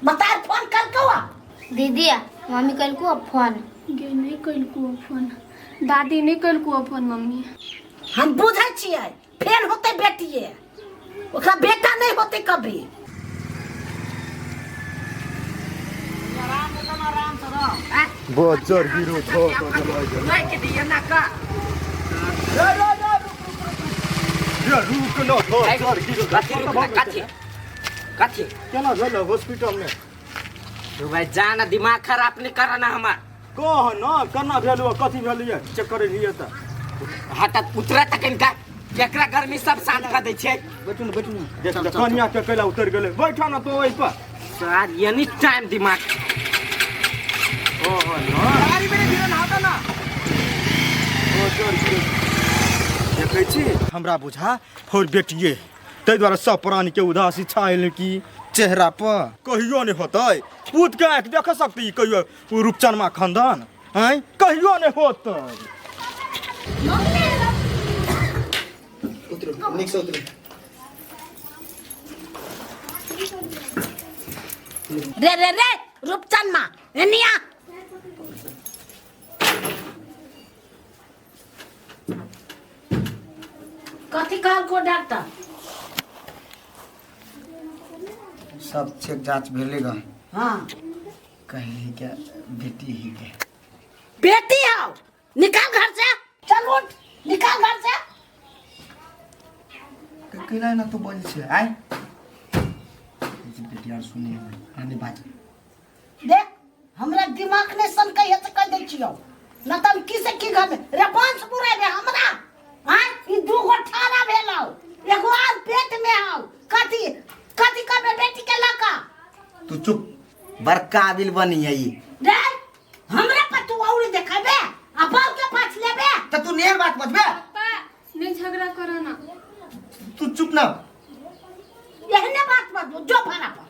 बता फोन कर कौआ दीदी मम्मी कल को फोन गे नहीं कल को फोन दादी नहीं कल को फोन मम्मी हम बुझै छियै फेर होते बेटिए ओकरा बेटा नहीं होते कभी बजर गिरो थो नहीं के दिए ना का या रुक न थो जर गिरो कथी कथी केना भेल हॉस्पिटल में तू भाई जाना दिमाग खराब नहीं करना हमार कह न केना भेल कथी भेल ये चेक करे लिए त हटा उतरा तक इनका केकरा गर्मी सब शांत कर दे छे बैठू न देख ले कनिया के कैला उतर गेले बैठा न तो ओइ पर सार एनी टाइम दिमाग ओहो न गाड़ी में गिरन हटा ना ओ जर गिरो देखै छी हमरा बुझा फोर बेटिए तै द्वारा सब प्राणी के उदासी छायल की चेहरा पर कहियो नहीं होतै पूत के आंख देख सकती कहियो रूपचनमा खानदान हैं कहियो नहीं होतै उतरो निक से उतरो रे रूपचंद माँ एनिया कथी कहल को डॉक्टर सब चेक जांच भेलेगा हाँ कहीं क्या बेटी ही के बेटी आओ निकाल घर से चल उठ निकाल घर से कैला ना तो बोल छे आय बेटी यार सुनी आने बात देख हमरा दिमाग ने सन कहिए से कह दे छियो न त हम किसे की घर में रेपंस पुरे में हमरा हां ई दू गो ठारा भेलौ एगो आज पेट में आओ कथी कथी का बेटी के लका तू चुप बड़का बिल बनी है ये रे हमरा पर तू औरी देखाबे आ बाप के पास लेबे तो तू नेर बात बतबे पापा नहीं झगड़ा करो ना तू चुप ना एहने बात मत जो भाड़ा पर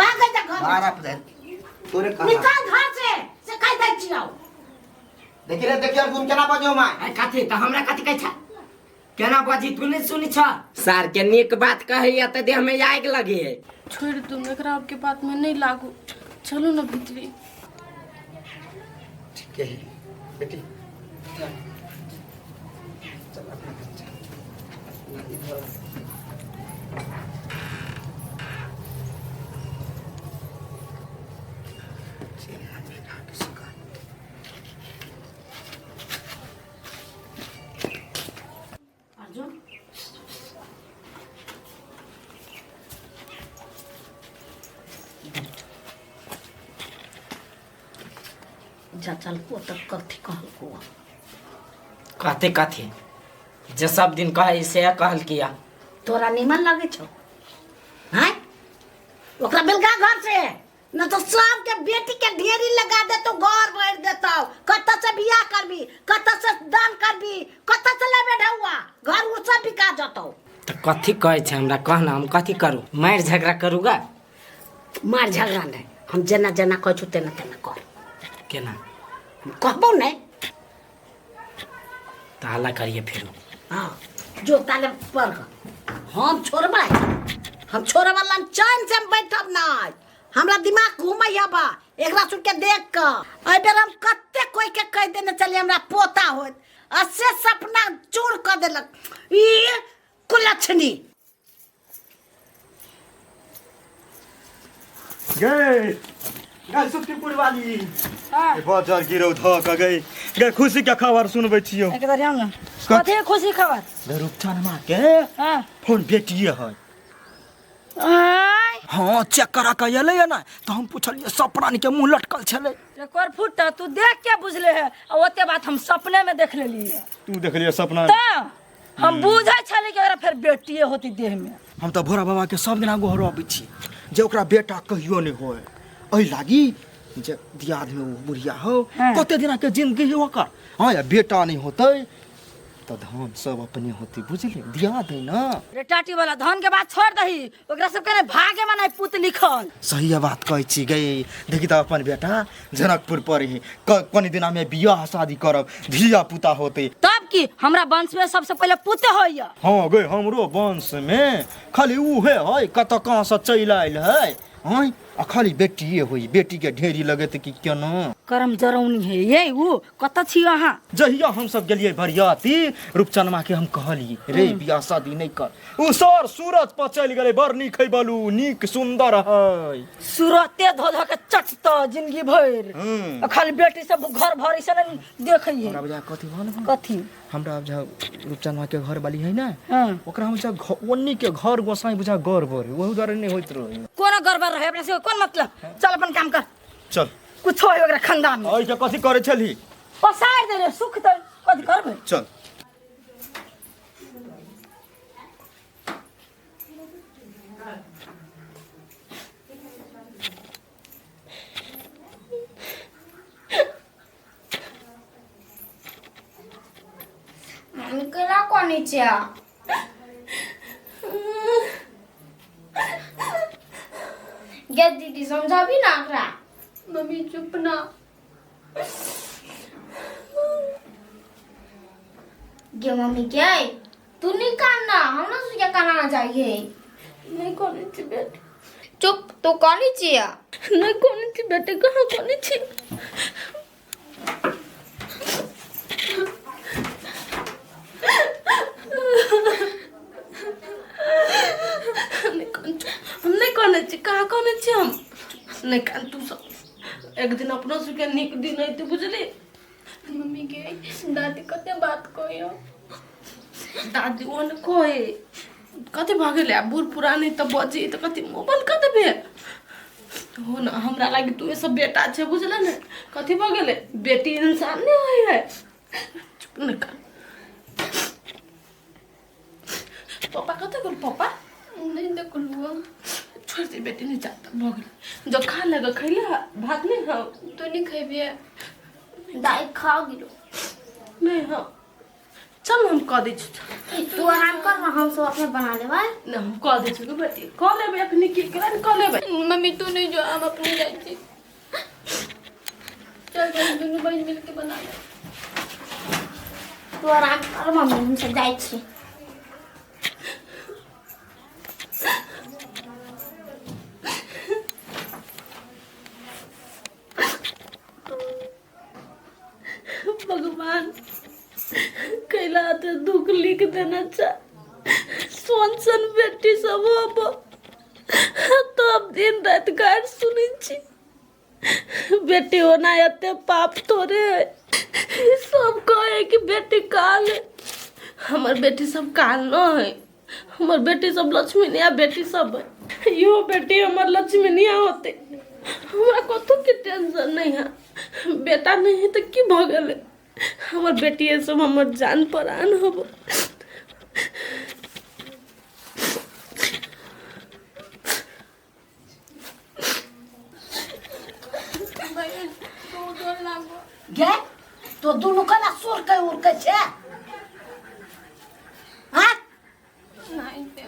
भाग जा घर बारा पे तोरे कहा निकाल घर से कह दे छियो देखिए तुम केना बजो माय कथी त हमरा कथी कहै छ केना बाजी तू नहीं सुनी छ सार के नीक बात कहैया त देह में आग लगे छोड़ तुम एकरा के बात में नहीं लागू चलो ना भीतरी ठीक है बेटी चल अपना अर्जुन जा चल को तक कथी कहल को कहते कथी जे सब दिन कहे से कहल किया तोरा निमन लगे छौ हैं ओकरा बेलगा घर से न तो सब के बेटी के ढेरी लगा दे तो घर भर देता कत से बियाह करबी कत से दान करबी कत से लेबे ढौआ घर उ सब बिका जतो त कथी कहै छ हमरा कहना हम कथी करू मार झगड़ा करूगा मार झगड़ा नहीं हम जना जना कह छु तेना तेना कर केना कहबो नहीं ताला करिए फिर हां जो ताले पर हम छोड़बै हम छोड़े वाला चैन से बैठब नहीं हमरा दिमाग घुमैया बा एकरा सुन के देख के ए बेर हम कत्ते कोई के कह देने चली हमरा पोता होत असे सपना चूर कर देलक ई कुलछनी गए गए सुट्टी पुरी वाली बजर गिरो ध क गए गए खुशी के खबर सुनबै छियो एकदर जान ना कथे खुशी खबर रूपचनमा के हां फोन बेटिए है आय हाँ चेक करा के अलै है ना तो हम पूछलिए सब प्राणी के मुंह लटकल छले एक और फुट तू देख के बुझले है और ओते बात हम सपने में देख लेली है तू देख लिए सपना त हम बुझै छली कि ओकरा फिर बेटिए होती देह में हम तो भोरा बाबा के सब दिन गोहरो आबै छी जे ओकरा बेटा कहियो नहीं होए एहि लागी जे दियाद में वो बुढ़िया हो कते दिन के जिंदगी है ओकर हाँ या बेटा नहीं होते तो धान सब अपने होती बुझलिए दिया दे ना रे टाटी वाला धान के बात छोड़ दही ओकरा सब के भागे में नहीं पुत लिखल सही बात कहै छी गई देखी तो अपन बेटा जनकपुर पर ही कनी दिना में बियाह शादी करब धिया पुता होते तब की हमरा वंश में सबसे पहले पुत होइया हाँ गई हमरो वंश में खाली उहे है कत कहाँ से चल आयल है हाँ आ खाली बेटिए होई बेटी के ढेरी लगे कि केना करम जरौनी है ये ऊ कत छी अहाँ जहिया हम सब गेलिए बरियाती रूपचनमा के हम कहली रे बियाह शादी नहीं कर उ सर सूरज पर चल गेले बड़ नीक है बोलू नीक सुंदर है सूरते धो धो के चटत जिंदगी भर खाली बेटी सब घर भर से देखिए हमरा बुझा कथी भन कथी हमरा बुझा रूपचनमा के घर वाली है ना हाँ ओकरा हम बुझा ओन्नी के घर गोसाई बुझा गड़बड़ वहु डर नहीं होइत रहे कोन गड़बड़ रहे अपने से कोन मतलब चल अपन काम कर चल कुछ हो ओकरा खानदान में ओइ के कथी करे छली पसार दे रे सुख त कथी करबे चल मम्मी कला कोनी छिया गे दीदी समझाबी ना एकरा मम्मी चुप ना। गे मम्मी क्या है तू नहीं कानना हम ना तुझे कानना चाहिए नहीं कोनी छी बेटी चुप तो कोनी छिया नहीं कोनी छी बेटी कहाँ कोनी छी नहीं कोने छी कहाँ कोने छी हम नहीं कान तू सब एक दिन अपना सुके निक दिन है तू बुझली मम्मी के दादी कते बात कहियो दादी ओन कोए कते भागले बूढ़ पुरानी त बजी त कते मोबाइल कते भे हो ना हमरा लागि तू ये सब बेटा छे बुझला ने कथी भागले बेटी इंसान नहीं होई है चुप न कर पापा कते कर पापा नहीं देखलुआ छोड़ दे बेटी नहीं जाता भगल जो खा लगा खैला भात नहीं हाँ तो नहीं खेबिए दाई खा गिरो नहीं हाँ चल हम कह दे तू आराम कर हम सब अपने बना ले भाई ना हम कह दे छु बेटी कह लेबे अखनी की करन कह लेबे मम्मी तू नहीं जो हम अपने जाई छी चल हम दोनों बहन मिलके बना ले तू आराम कर मम्मी हम सब जाई छी भगवान कैला तो दुख लिख देना चाह सोन सन बेटी सब हो तो अब दिन रात गार सुनी छी बेटी होना एते पाप थोड़े है सब कहे कि बेटी काल है हमार बेटी सब काल न है हमार बेटी सब लक्ष्मी निया बेटी सब है यो बेटी हमार लक्ष्मी निया होते हमरा कतो के टेंशन नहीं है बेटा नहीं है तो की भगल हमार बेटी ये सब हमार जान परान होबो गे तो दुनु कला सुर के उड़ के छे हां नहीं पे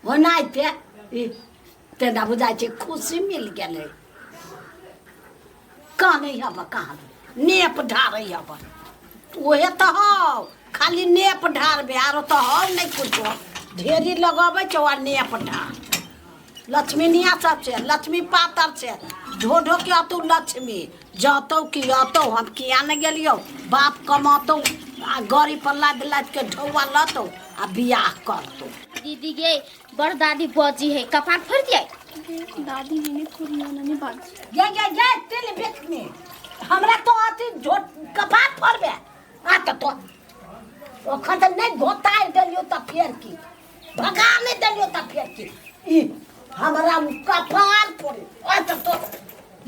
वो नहीं पे ई ते ना बुझाई छे खुशी मिल गेले काने हबा कहां नेप ढारे हबा ओहे त हो खाली नेप ढारबे आरो त हो नहीं कुछो ढेरी लगाबे छो आ नेप ढार लक्ष्मी निया सब छे लक्ष्मी पातर छे ढो ढो के अतु लक्ष्मी जातो कि आतो हम किया न गेलियो बाप कमातो आ गरी पर लाद लाद के ढौवा लतो आ बियाह करतो दीदी गे बड़ दादी बची है कपाट फर दिया दादी ने कुरिया नहीं बाज ये तेल बेचने हमरा तो अति झोट कपाट फरबे आ तो ओखन त नहीं घोटाइ देलियो त फेर की भगा नहीं देलियो त फेर की ई हमरा कपाट पड़े आ तो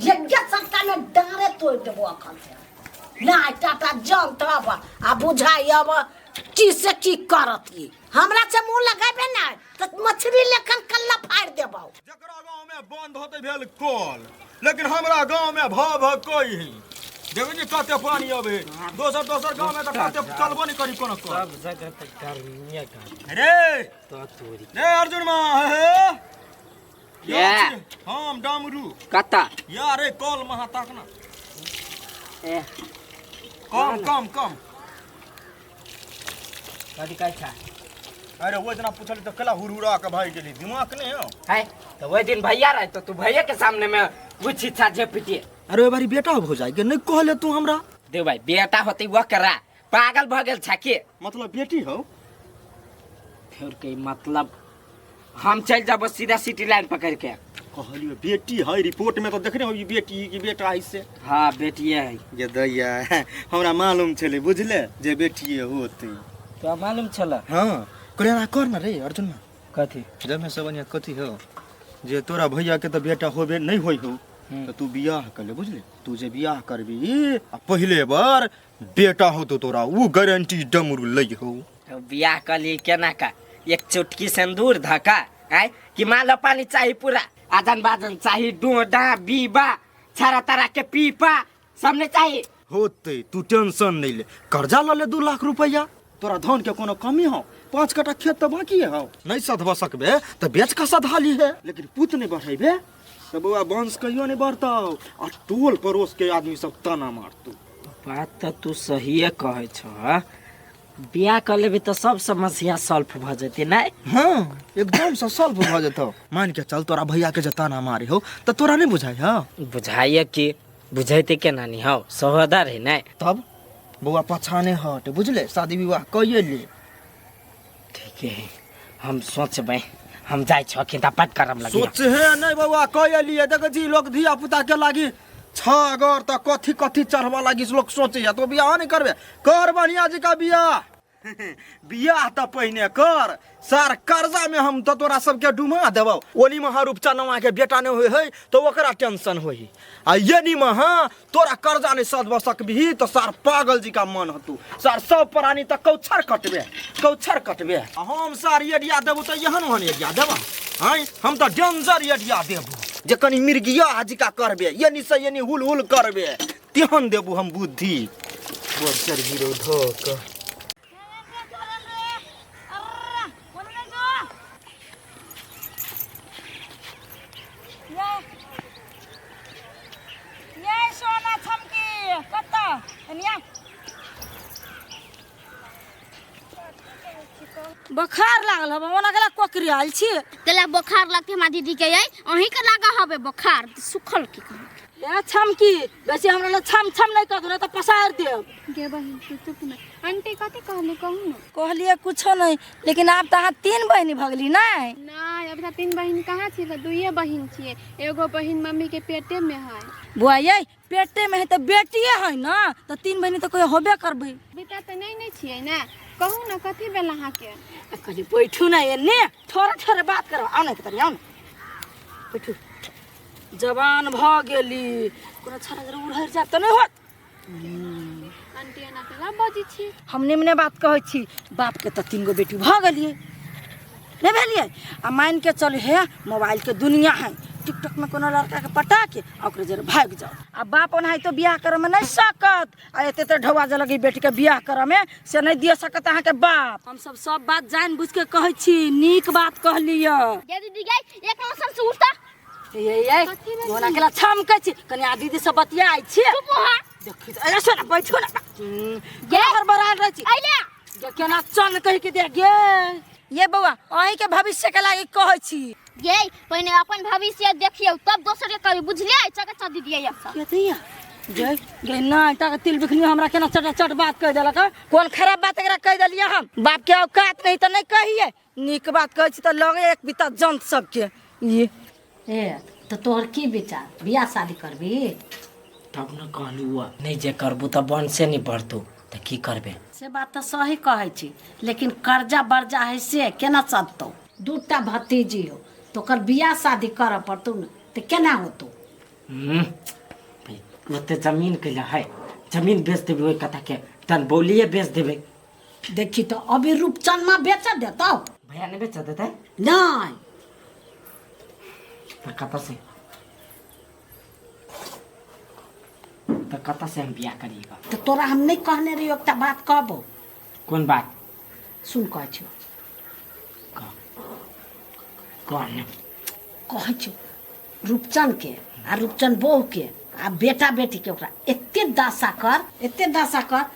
ये सट्टा में डारे तोड़ देबो अखन से ना टाटा जानत अब आ बुझाई अब की से की करत ई हमरा से मुंह लगाबे ना त मछली लेखन कल्ला फाड़ देबो जकरा गांव में बंद होते भेल कल लेकिन हमरा गांव में भाव कोई ही देखो जी कते पानी अबे दोसर गांव में त कते चलबो नहीं करी कोनो कल सब जगह पे गर्मी का रे तो तोरी रे अर्जुन मां हे ये हम डामरू कता यार रे कल महा तक ना ए कम कदी का छा अरे वो जना पूछल तो कला हुरहुरा के भाई गेली दिमाग नहीं हो है तो वही दिन भैया रहे तो तू भैया के सामने में कुछ इच्छा झपटिए। अरे बारी बेटा हो जाए के नहीं कहले तू हमरा देव भाई बेटा होते वो करा पागल भ गेल छके मतलब बेटी हो फिर के मतलब हम चल जाब सीधा सिटी लाइन पकड़ के। कहलियो बेटी है रिपोर्ट में तो देखने हो बेटी की बेटा है से। हाँ बेटिए है ये दैया हमरा मालूम छले बुझले जे बेटी होती तो मालूम चला। हां कल्याण कर ना रे अर्जुन में कथी जब में सबनिया कथी हो जे तोरा भैया के तो बेटा होबे नहीं होई हो तो तू बियाह कर ले बुझले तू जे बियाह करबी आ पहले बार बेटा हो तो तोरा वो गारंटी डमरू लई हो। तो बियाह कर ली केना का एक चुटकी सिंदूर धका है कि माला पानी चाहिए पूरा आजन बाजन चाहिए डोडा बीबा छारा तारा के पीपा सबने चाहिए होते तू टेंशन नहीं ले कर्जा ल ले 2 लाख रुपया तोरा धन के कोनो कमी हो 5 कट्ठा खेत तो बाकी है हो नहीं सधवा सकबे तो बेच का सधाली है लेकिन पुत नहीं बढ़ेबे तो बुआ वंश कहियो नहीं बढ़ता आ टोल पड़ोस के आदमी सब ताना मारतू। बात तो तू सही कहे छ बियाह कर लेबे तो सब समस्या सॉल्व भ जते नहीं। हाँ एकदम से सॉल्व भ जतो मान के चल तोरा भैया के जताना मारे हो तो तोरा नहीं बुझाई हो बुझाइए कि बुझाइते के नानी हो सहोदर है नहीं तब बुआ पछाने हट बुझले शादी विवाह कइए ले ठीक है हम सोचबे हम जाय छ कि पट करम लगे सोच है नहीं बुआ कइए लिए देख जी लोग धिया पुता के लागी छगर त कथी कथी चढ़वा लागी लोग सोचे तो बियाह नहीं करबे कर बढ़िया जी का बियाह बियाह तो पहिने कर सर कर्जा में हम तो तोरा सबके डुमा देबो ओली में हर उपचनवा के बेटा नहीं होय है तो ओकरा टेंशन होई आ यदि में हां तोरा कर्जा नहीं सधब सकबी तो सर पागल जी का मन हतू सर सब प्राणी त कौछर कटबे हम सर एडिया देबो तो यहन हन एडिया देबो हां हम तो डेंजर एडिया देबो जे कनी मिर्गिया हाजिका करबे यनी से यनी हुल हुल करबे तेहन देबो हम बुद्धि बोचर गिरो धोक बुखार लागल हबे ओना गेला कोकरी आइल छी तेला बुखार लगते हमार दीदी के यही अहीं के लागा हबे बुखार सुखल की या छमकी वैसे हमरा ल छम नहीं कहू ना तो पसार देब गे बहिन तू तो आंटी कथी कहले कहू न कहलिए कुछो नहीं लेकिन आप तो अहाँ 3 बहिनी भगली नहीं नहीं अभी तक 3 बहिन कहाँ छी तो 2 बहिन छिए एगो बहिन मम्मी के पेटे में है बुआ ये पेटे में है तो बेटिए है ना तो 3 बहिनी तो कोई होबे करबे बेटा तो नहीं छिए ना कहू न कथी बेल अहाँ के कनी बैठू ना एने थोड़ा बात करो आओ ना तरी आओ ना बैठू जवान भ गेली कोनो छरा जरूर उड़हर जा त नहीं होत आंटी एना केला बजी छी हम निमने बात कहै छी बाप के तो 3 गो बेटी भ गेलिए नहीं भेलिए आ मान के चल हे मोबाइल के दुनिया है टिकटॉक में कोनो लड़का के पटा के ओकरे जरे भाग जाओ आ बाप ओना है तो बियाह करे में नहीं सकत आ एते तो ढवा ज लगी बेटी के बियाह करे में से नहीं दिए सकत अहाँ के बाप हम सब बात जान बुझ के कहै छी नीक बात कहलिए गे दीदी गई एक मौसम से उठता ये ओना केला छम के छी कनी आ दीदी से बतिया आई छी देखि अरे सोना बैठो ना गे हर बराल रह छी आइले जे केना चन कहि के दे गे ये बउआ अहीं के भविष्य के लागी कहै छी गे पहिने अपन भविष्य देखियो तब दोसर के करी बुझलिए चका चल दीदी या के दैया गे गे ना ता तिल बिखनी हमरा केना चट बात कह देलक कोन खराब बात एकरा कह देलिए हम बाप के औकात नहीं त नहीं कहिए नीक बात कहै छी त लगे एक बिता जंत सबके ये ए तो तोहर की विचार बियाह शादी करबी तब न कहलू नहीं जे करबू तो बन से नहीं बढ़तू तो की करबे से बात तो सही कहै छी लेकिन कर्जा बर्जा है से केना सदतो 2टा भतीजी हो तो कर बियाह शादी कर पड़तौ न तो केना होतो ओते जमीन के है जमीन बेच देबे ओई कथा के तन बोलिए बेच देबे देखी तो अभी रूपचंद में बेच देतो भैया ने बेच देते नहीं तो कता से हम बियाह करिएगा तो तोरा हम नहीं कहने रही एकटा बात कहबो कौन बात सुन कह छी कौन कह छी रूपचंद के आ रूपचंद बहू के आ बेटा बेटी के ओकरा एते दासा कर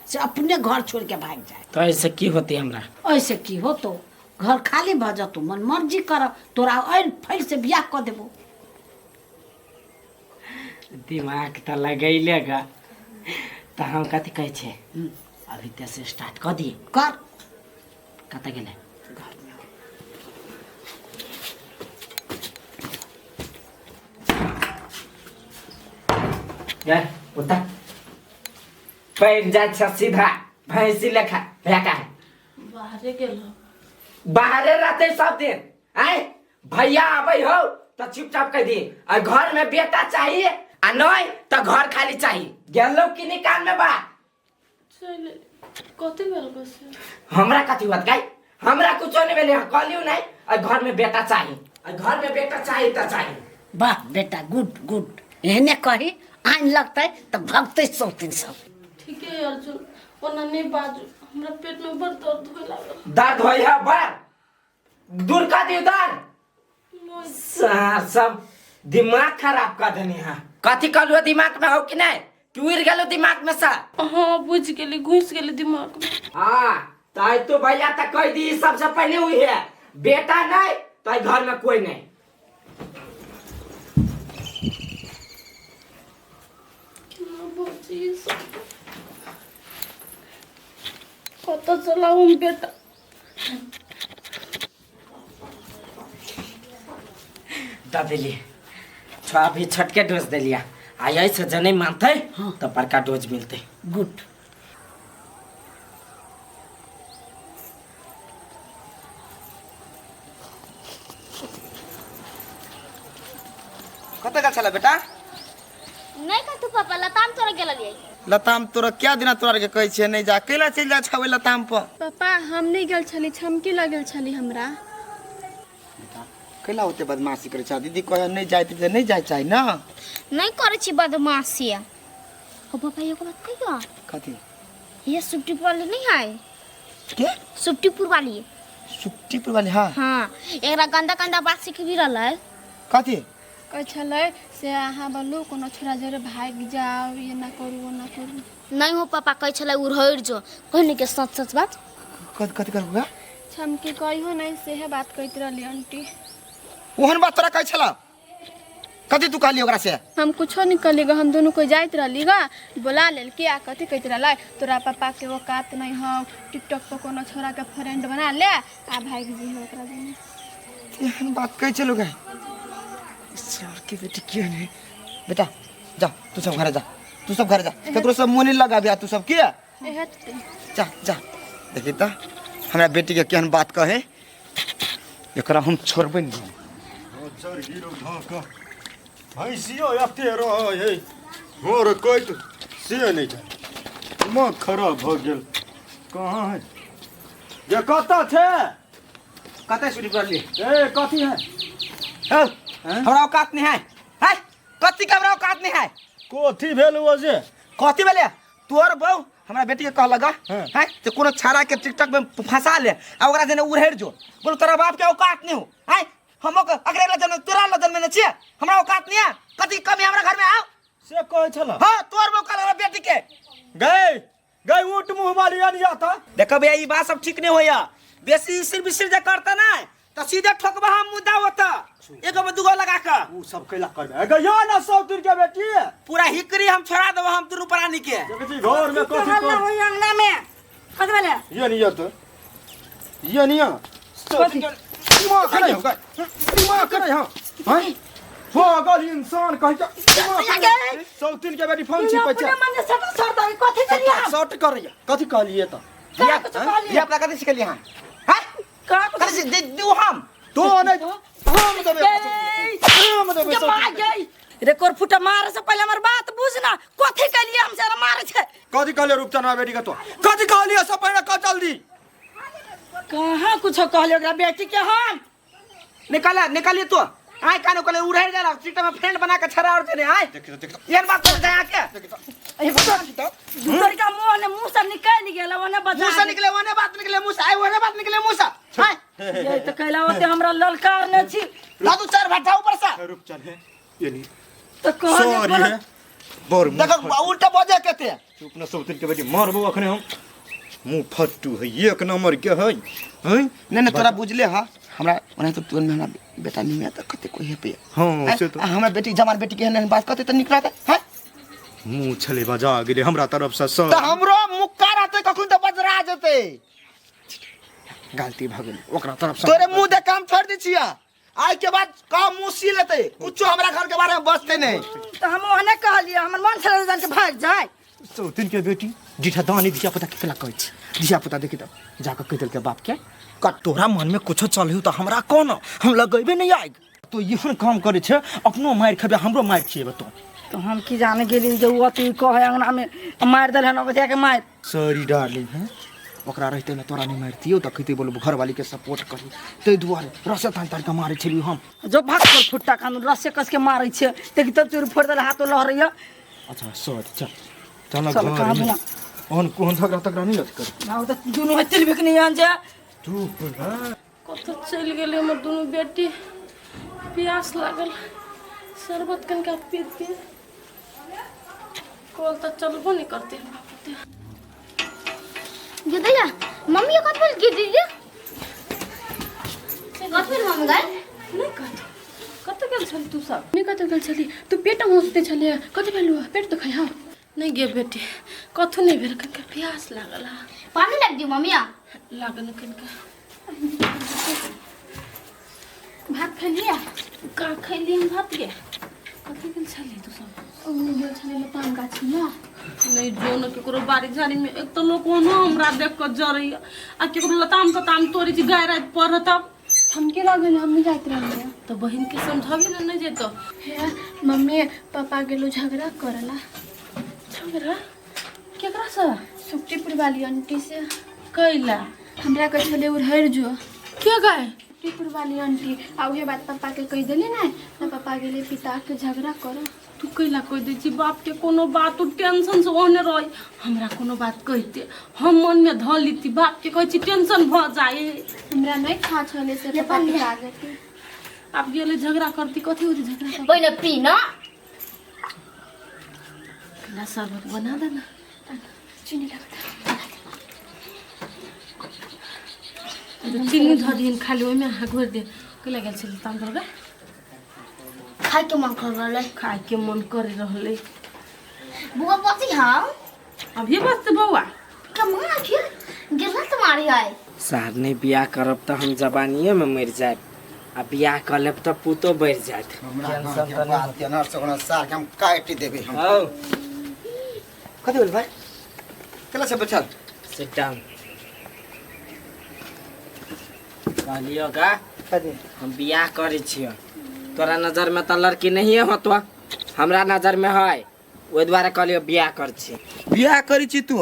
से अपने घर छोड़ के भाग जाए तो ऐसे की होती हमरा ऐसे की हो तो घर खाली भ जतू मन मर्जी कर तोरा और फैल से बियाह कर देबो। दिमाग तो लगैले गा तो हम कथी कहै छै अभी ते से स्टार्ट कर दिए कर कत गेले यार उता पैर जा सीधा भैंसी लेखा भैया है बाहरे गेल बाहरे रहते सब दिन आए भैया आबे हो तो चुपचाप कह दी और घर में बेटा चाहिए आ नहीं तो घर खाली चाहिए गेलो कि नहीं काम में बा चले कते बेल बस हमरा कथी बात गाय हमरा कुछ नहीं भेले कहलियो नहीं और घर में बेटा चाहिए और घर में बेटा चाहिए तो चाहिए वाह बेटा गुड गुड एहने कही आइन लगते तो भगते सब दिन सब। ठीक है अर्जुन ओना नहीं बाजू हमरा पेट में बड़ दर्द होय लागल। दर्द होय है बड़ दूर कर दियो दर्द सब दिमाग खराब कर देनी है कथी कहलु दिमाग में हो कि नहीं कि उड़ गेलो दिमाग में सा हां बुझ गेली घुस गेली दिमाग में। हां ताई तो भैया तक कह दी सबसे पहले हुई है बेटा नहीं तो घर में कोई नहीं कत चलाऊ बेटा दे छुआ भी छटके डोज दे लिया आई से जने मानते तो बड़का डोज मिलते गुड कत गल छला बेटा नहीं का तू पापा लताम तोरा गेल लिए लताम तोरा क्या दिना तोरा के कहै छै नहीं जा कैला चल जा छवे लताम पर पापा हम नहीं गेल छली छमकी लगल छली हमरा। कैला होते बदमाशी करे छ दीदी कह नहीं जाय त नहीं जाय चाहि ना नहीं करे छी बदमाशी हो पापा एगो बात कहियो कथी ये सुप्टीपुर वाली नहीं है के सुप्टीपुर वाली सुप्टीपुर वाली हां हाँ एकरा गंदा गंदा बात सीख भी रहल है कथी कह छलै से अहाँ बोलू कोनो छोरा जरे भाग जाओ ये ना करू वो ना करू। नहीं हो पापा कह छलै उड़हर जो कहने के सच सच बात कथी करबा छमकी कहियो नहीं से है बात कहत रहली आंटी ओहन बात तोरा कहै छला कथी तू कहली ओकरा से हम कुछो नहीं कहली ग हम दोनों कोई जाइत रहली ग बोला लेल के आ कथी कहत रहलै तोरा पापा के औकात नहीं हो टिकटॉक पर कोनो छोरा के फ्रेंड बना ले आ भाग जी हो ओकरा जने एहन बात कहै छलो गे सर के बेटी के नहीं बेटा जा तू सब घर जा तू सब घर जा ककरो सब मोनी लगा बिया तू सब के जा जा देखी त हमरा बेटी के केहन बात कहे एकरा हम छोड़बै नहीं चर गिरो धाका भैंसियो एते रह है मोर कोट से नहीं जा दिमाग खराब भ गेल कहां है ये कता छे कतै सुनी करली ए कथी है हमरा औकात नहीं है है कथी का हमरा औकात नहीं है कोथी भेल ओजे कथी भेले तोर बहु हमरा बेटी के कह लगा है तो कोनो छाड़ा के टिकटॉक में फंसा ले आ ओकरा जने उड़हेड़ जो बोल तोरा बाप के औकात नहीं हो है हम अगले जन्म तोरा ल जन्म में छिए हमरा औकात नहीं है कथी कमी हमरा घर में आओ से कह छला हां तोर बहु कह बेटी के गए गए ऊट मुंह वाली आनी जाता देखो भैया ई बात सब ठीक नहीं होया बेसी सिर बिसिर जे करता ना तो सीधे ठोकबा हम मुद्दा होता एगो में दुगो लगा के ऊ सब कैला करबे गया ना सब दिन के बेटी पूरा हिकरी हम छोड़ा देबो हम दुनू प्राणी के देखी घर में कथी कर अंगना में कद वाले ये नहीं तो ये नहीं दिमाग करे हो गए दिमाग करे हां हैं पागल इंसान कह के सब दिन के बेटी फोन छी पैसा मन से सर दई कथी चलिया शॉर्ट कर कथी कहलिए त ये अपना कथी सिखलिए हां हैं कथी से दू हम तो नहीं हम देबे सब रे कोर फुटा मारे से पहले हमर बात बुझना कथी के लिए हम जरा मारे छे कथी कहले रूपचंद्र बेटी का तो कथी कहलिए सब पहले कह जल्दी कहां कुछ कहले ओकरा बेटी के हम निकालिए तो आय कानो कले उड़े जाला सीट में फ्रेंड बना के छरा और चले आय देख एहन बात कर जाया के ए बता दूसर का मुंह ने मुंह से निकाल गेला ओने बता मुंह से निकले ओने बात निकले मुंह से आय ओने बात निकले मुंह से हाय ये तो कहला होते हमरा ललकार न छी दादू चार बैठा ऊपर से रुक चल है ये नहीं तो कह सॉरी है बोर देखो उल्टा बजे कहते चुप न सब दिन के बेटी मारबो अखने हम मुंह फट्टू है एक नंबर के है हैं नहीं तोरा बुझले हा हमरा ओना तो तुरंत में हमरा बेटा नहीं में त कते कोई है पे हां से तो हमरा बेटी जवान बेटी के नहीं बात कते त निकलत है मुंह छले बजा गेले हमरा तरफ से सब त हमरो मुक्का रहते कखन त बजरा जते गलती भ गेल ओकरा तरफ से तोरे मुंह दे काम छोड़ दी छिया आज के बाद का मुंह सी लेते कुछ हमरा घर के बारे में बसते नहीं तो हम ओहने कहलिए हमर मन छले जान के भाग जाए सौतिन के बेटी जीठा दानी दिया पता केला कहै छी दिया पता देखि त जाके कह देल के बाप के का तोरा मन में कुछो चलहु त हमरा कोन हम लगेबे नहीं आइ तो इहन काम करे छे अपनो मार खबे हमरो मार छिए तो हम की जाने गेली जे वो तू कहे अंगना में मार देल हन बतिया के मार सॉरी डार्लिंग है ओकरा रहते न तोरा नहीं मारतियो त कहते बोलो घर वाली के सपोर्ट करी तै दुआरे रसे तान तान के मारे छली हम जो भाग कर फुट्टा कानून रस्से कस के मारै छे देखि त चोर फोड़ देल हाथ लहरैया अच्छा सॉरी चल चल चल घर कहां में। बिना ओहन कोहन झगड़ा तगड़ा नहीं लत कर ना तो दुनु हतिल बिक नहीं आन जा तू कत चल गेले हमर दुनू बेटी प्यास लागल शरबत कनका पीते कॉल तो चलबो नहीं करते गिदिया मम्मी ये कत बोल गिदिया कत बोल मम्मी गए नहीं कत गेल छल तू सब नहीं कत गेल छली तू पेट होते छले कत भेलु पेट तो खाया नहीं गे बेटी कथु नहीं भेल कनका प्यास लागल पानी लग दियो मम्मी लागल कनका भात खलिया का खलिया भात गे कत गेल छली तू सब गेल छलै लताम गाछी में नहीं जो न केकरो बाड़ी झाड़ी में एक तो लोग कोनो हमरा देख कर जरैया आ केकरो लताम तताम तोड़ी छी गाय रात पर तब हमके लागल हम नहीं जाइत रहलिए तो बहन के समझावी ना नहीं जेतो हे मम्मी पापा गेलो झगड़ा करला झगड़ा केकरा से सुप्तीपुर वाली आंटी से कैला हमरा कह छले उधर जो के गए सुप्तीपुर वाली आंटी आ उहे बात पापा के कह देली ना तो पापा गेले पिता के झगड़ा कर तू कैला कह दे छी बाप के कोनो बात तू टेंशन से ओने रही हमरा कोनो बात कहते हम मन में ध लीती बाप के कह छी टेंशन भ जाए हमरा नहीं खा छले से पापा के लागत अब गेले झगड़ा करती कथी होती झगड़ा पहले पी ना कैला शरबत बना देना चीनी लगता चीनी धर दिन खाली ओइ में घोर दे कैला गेल छली ताम कर खाए के मन कर रहले खाए के मन करे रहले बुआ बची हां अभी बस बउआ कमा आखिर गिरला तुम्हारी आए सार ने बियाह करब त हम जवानीए में मर जाए आ बियाह कर लेब त पुतो बढ़ जात हमरा बात के नर से सार के हम काट देबे हम औ कथि बोल भाई केला से बैठल सिट डाउन कहलियो का हम बियाह करे छियो तोरा नजर में त लड़की नहीं हो तो हमरा नजर में है ओइ द्वारा कहलियो बियाह कर छी बियाह करी छी तू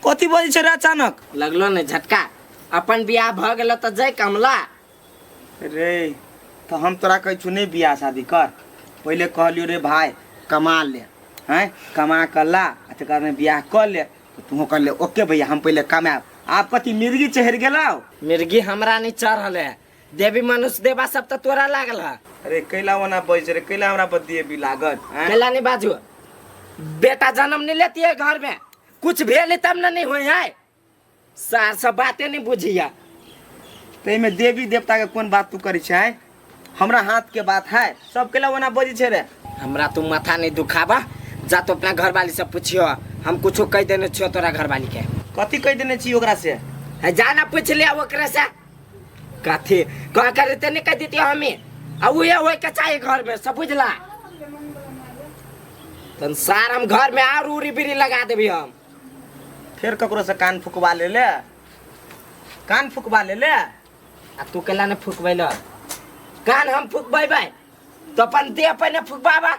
कथि बजै छ रे अचानक लगलो ने झटका अपन बियाह भ गेलो त जय कमला रे तो हम तोरा कहै छु नहीं बियाह शादी कर पहले कहलियो रे भाई कमा ले हैं कमा कर ला तकर में बियाह कर ले तो तू कर ले ओके भैया हम पहले कमाब आप कथि मिर्गी चढ़ गेलौ मिर्गी हमरा नहीं चढ़ल है देवी मनुष्य देवा सब त तोरा लागल है अरे कैला वना बज रे कैला हमरा बदिए भी लागत हैं कैला नहीं बाजू बेटा जन्म नहीं लेती है घर में कुछ भेल तब न नहीं हुई है सार सब बातें नहीं बुझिया ते में देवी देवता के कोन बात तू करै छै हमरा हाथ के बात है सब कैला वना बजै छै रे हमरा तू माथा नहीं दुखावा जा तो अपना घर वाली से पूछियो हम कुछो कह देने छियो तोरा घर वाली के कथि कह देने छी ओकरा से है जाना पूछ लिया ओकरे से कथी कह कर ते नहीं कह देती हमें आ उहे होय के चाहिए घर में सब बुझला तन सार हम घर में और उरी बिरी लगा देबी हम फिर ककरो से कान फुकवा ले कान फुकवा ले आ तू केला ने फुकबैल कान हम फुकबैबै तो अपन दे अपन फुकबाबा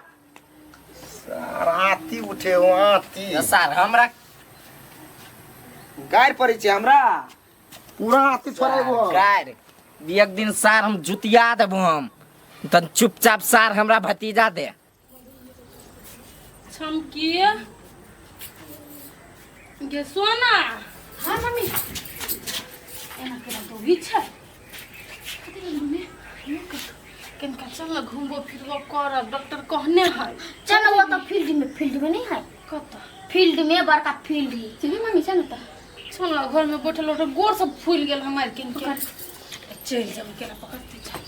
आती उठे हो आती सार हमरा गायर पड़े छै हमरा पूरा आती छोड़ेबो गार एक दिन सार हम जुतिया देबो हम तन चुपचाप सार हमरा भतीजा दे छमकी गे सोना हां मम्मी एना केला तो भी छै कनका चल न घूमबो फिरबो करब डॉक्टर कहने है चलो वो तो फील्ड में नहीं है कत फील्ड में बड़का फील्ड है चलिए मम्मी चलो तो छोना घर में बैठल बैठल गोड़ सब फूल गेल हमार किन के चल जब केला पकड़ते जा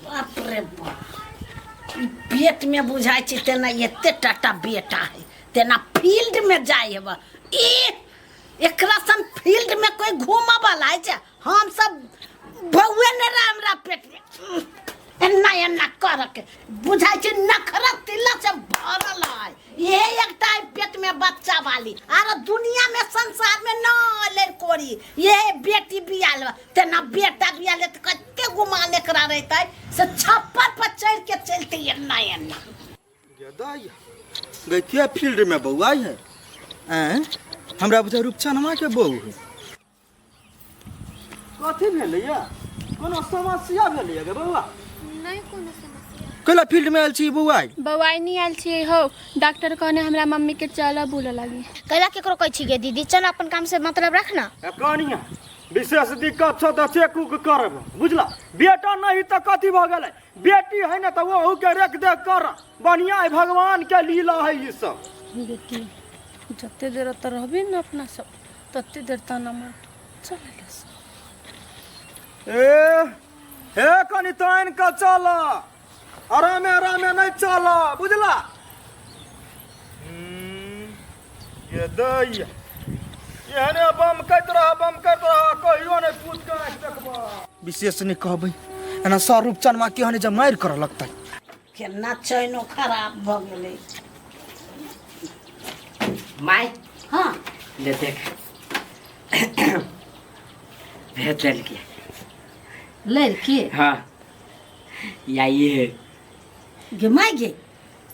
बाप रे बाप ई पेट में बुझाई छै तेना एते टाटा बेटा है तेना फील्ड में जाए है ई एकरा सन फील्ड में कोई घूमा वाला है छै हम सब भौवे ने हमरा पेट में एन्ना एन्ना कर के बुझाई छै नखरा तिला से भरल है ये एकटा पेट में बच्चा वाली आर दुनिया में संसार में न ले कोरी ये बेटी बियाल तेना बेटा बियाल त कते गुमान एकरा रहतै से छप्पर पर चढ़ के चलते एन्ना एन्ना गदाया गइतिया फील्ड में बौआ है हैं हमरा बुझा रूपचनमा के बहू है कथी भेलैया कोनो समस्या भेलैया गे बौआ नहीं कोनो समस्या कैला फील्ड में आयल छी बौआ बवाई नहीं आयल छी हो डॉक्टर कहने हमरा मम्मी के चला बोले लगी कैला केकरो कहै छी गे दीदी चल अपन काम से मतलब रखना कहानिया विशेष दिक्कत छ त चेकू के करब बुझला बेटा नहीं त कथी भ गेलै बेटी है न त वो के रेख देख कर बढ़िया है भगवान के लीला है ई सब बेटी जते देर त रहबे न अपना सब तते देर तना मार चल हे कनी तैन का चल आरामे आरामे नहीं चल बुझला ये दैया एहने बम करत रह कहियो नहीं पूछ के आँख देखबा विशेष नहीं कहबै एना स्वरूप चनमा के हने जब मार कर लगतै केना चैनो खराब भ गेलै माय हां ले देख भेट लड़की लड़की हाँ या ये गे माय गे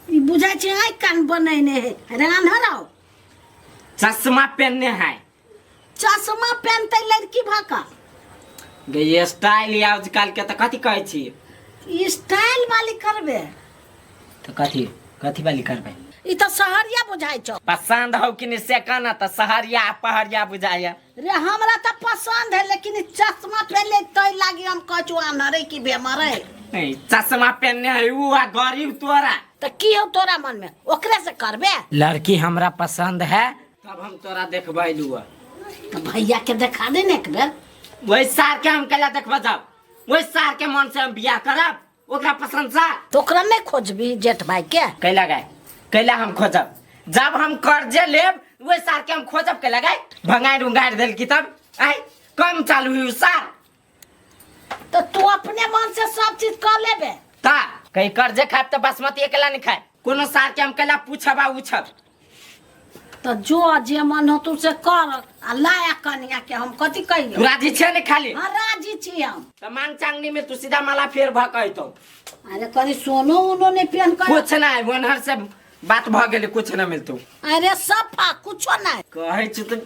ई बुझाई छै आइ कान बनैने है रान हराओ चश्मा पहनने है चश्मा पहनते लड़की भाका गे ये स्टाइल आजकल के त कथी कहै छी ई स्टाइल वाली करबे तो कथी वाली करबै ई त सहरिया बुझाई छ पसंद हो कि नहीं से कहना तो सहरिया पहरिया बुझाया रे हमरा त पसंद है लेकिन ई चश्मा पहनले तै लागी हम कहछु आनरे की बेमारे चश्मा पहनने है वो गरीब तोरा त की हो तोरा मन में ओकरे से करबे लड़की हमरा पसंद है तब हम तोरा देखबैलू त भैया के देखा दे ने एक बेर वही सार के हम कैला देखबा जाब वही सार के मन से हम बियाह करब ओकरा पसंद सा तो ओकरा नहीं खोजबी जेठ भाई के कैला हम खोजब जब हम कर्जे लेब वही सार के हम खोजब कैला गए भंगाई रुंगाई देल की तब आई कम चालू हुई सार तो तू अपने मन से सब चीज कर लेबे ता कहीं कर्जे खाब तो बासमती अकेला नहीं खाए कोनो सार के हम कैला पूछब आ उछब तो जो जे मन हो तू से कर आ लाया कनिया के हम कथी तू कहियो राजी छे नहीं खाली हां राजी छी हम तो मांग चांगनी में तू सीधा माला फेर भकई तो अरे कनी सोनो उनो नहीं पहन कर कुछ ना है वनहर से बात भ गेले कुछ ना मिलतो अरे सफा कुछो नहीं कहै छ त